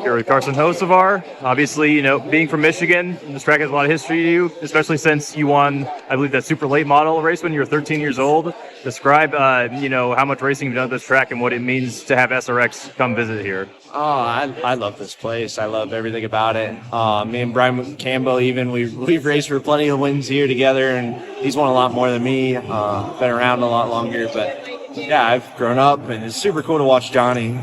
Here with Carson Hocevar. Obviously, being from Michigan, this track has a lot of history to you, especially since you won, I believe, that super late model race when you were 13 years old. Describe, how much racing you've done at this track and what it means to have SRX come visit here. Oh, I love this place. I love everything about it. Me and Brian Campbell, even we've raced for plenty of wins here together, and he's won a lot more than me. Been around a lot longer, but yeah, I've grown up, and it's super cool to watch Johnny.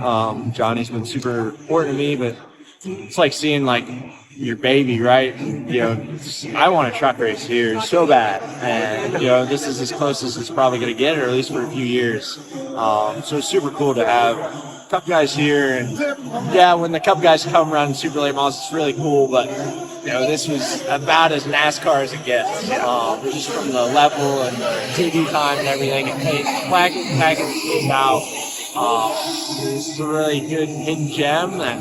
Johnny's been super important to me, but it's like seeing like your baby, right? I want a truck race here so bad, and this is as close as it's probably going to get, or at least for a few years. So it's super cool to have Cup guys here, and yeah, when the Cup guys come around in super late models, it's really cool. But this was about as NASCAR as it gets, just from the level and the TV time and everything. And package came out. It's a really good hidden gem that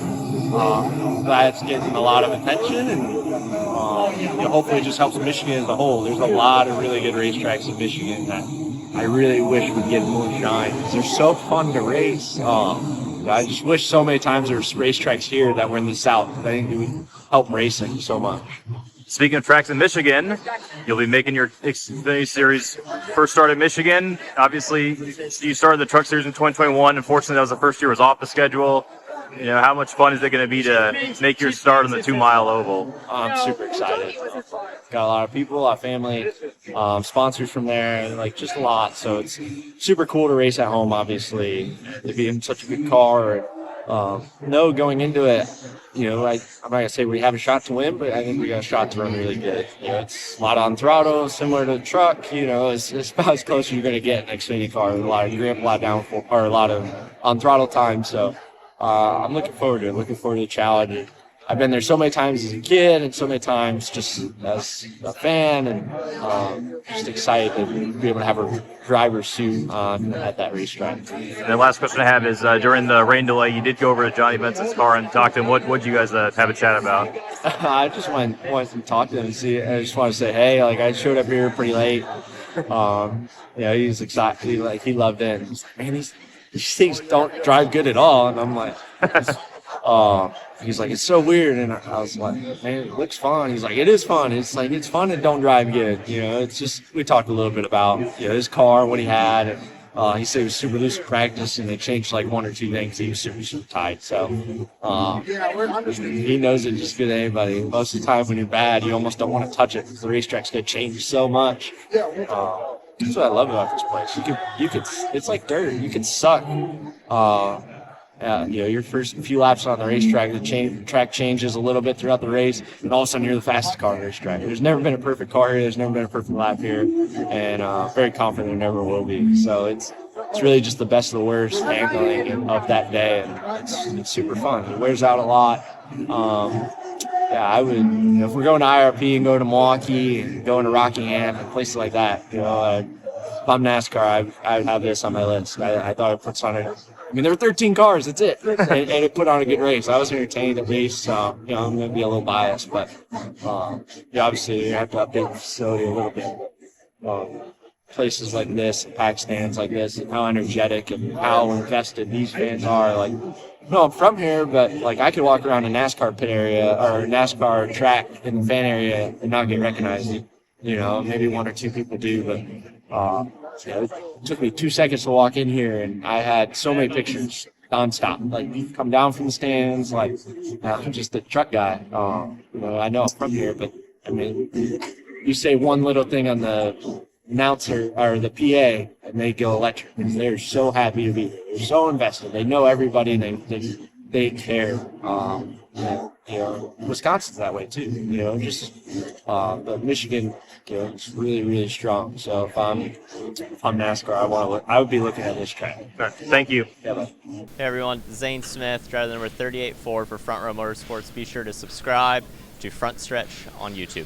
that's getting a lot of attention, and hopefully it just helps Michigan as a whole. There's a lot of really good racetracks in Michigan that I really wish would get more shine, because they're so fun to race. I just wish so many times there was racetracks here that were in the South. I think it would help racing so much. Speaking of tracks in Michigan, you'll be making your Xfinity Series first start in Michigan. Obviously, you started the Truck Series in 2021. Unfortunately, that was the first year it was off the schedule. How much fun is it going to be to make your start on the 2-mile oval? I'm super excited. Got a lot of people, a lot of family, sponsors from there, like just a lot. So it's super cool to race at home, obviously, to be in such a good car. Going into it, I'm not going to say we have a shot to win, but I think we got a shot to run really good. It's a lot on throttle, similar to the truck. It's about as close as you're going to get in an Xfinity car. A lot of grip, a lot of downforce, or a lot of on throttle time. So I'm looking forward to it. Looking forward to the challenge. I've been there so many times as a kid, and so many times just as a fan, and just excited to be able to have a driver's suit on at that racetrack. And the last question I have is, during the rain delay, you did go over to Johnny Benson's car and talk to him. What did you guys have a chat about? I just wanted to talk to him and see. I just want to say, hey, I showed up here pretty late. He's excited. He loved it. And he's like, man, these things don't drive good at all. And I'm like, he's like, it's so weird. And I was like, man, it looks fun. He's like, it is fun. It's like, it's fun and don't drive good. It's just, we talked a little bit about, his car, what he had. And he said it was super loose in practice, and they changed like one or two things. He was super, super tight. So he knows it just good as anybody. Most of the time when you're bad, you almost don't want to touch it because the racetrack's going to change so much. That's what I love about this place. You could, it's like dirt. You could suck. Your first few laps on the racetrack, the track changes a little bit throughout the race, and all of a sudden you're the fastest car on the racetrack. There's never been a perfect car here. There's never been a perfect lap here, and very confident there never will be. So it's really just the best of the worst handling of that day, and it's super fun. It wears out a lot. I would, if we're going to IRP and go to Milwaukee and going to Rockingham and places like that, if I'm NASCAR, I would have this on my list. I thought it puts on it. There were 13 cars, that's it. And it put on a good race. I was entertained at least, so, I'm going to be a little biased, but, obviously you have to update the facility a little bit. Places like this, pack stands like this, and how energetic and how invested these fans are. I'm from here, but I could walk around a NASCAR pit area or a NASCAR track in the fan area and not get recognized. Maybe one or two people do, but it took me 2 seconds to walk in here, and I had so many pictures nonstop. Come down from the stands, I'm just a truck guy. I know I'm from here, but you say one little thing on the announcer or the PA, and they go electric. And they're so happy to be here. They're so invested. They know everybody, and they care. Wisconsin's that way too. But Michigan, it's really, really strong. So if I'm NASCAR, I would be looking at this track. Right. Thank you. Yeah, bye. Hey everyone, Zane Smith, driver number 38-4 for Front Row Motorsports. Be sure to subscribe to Frontstretch on YouTube.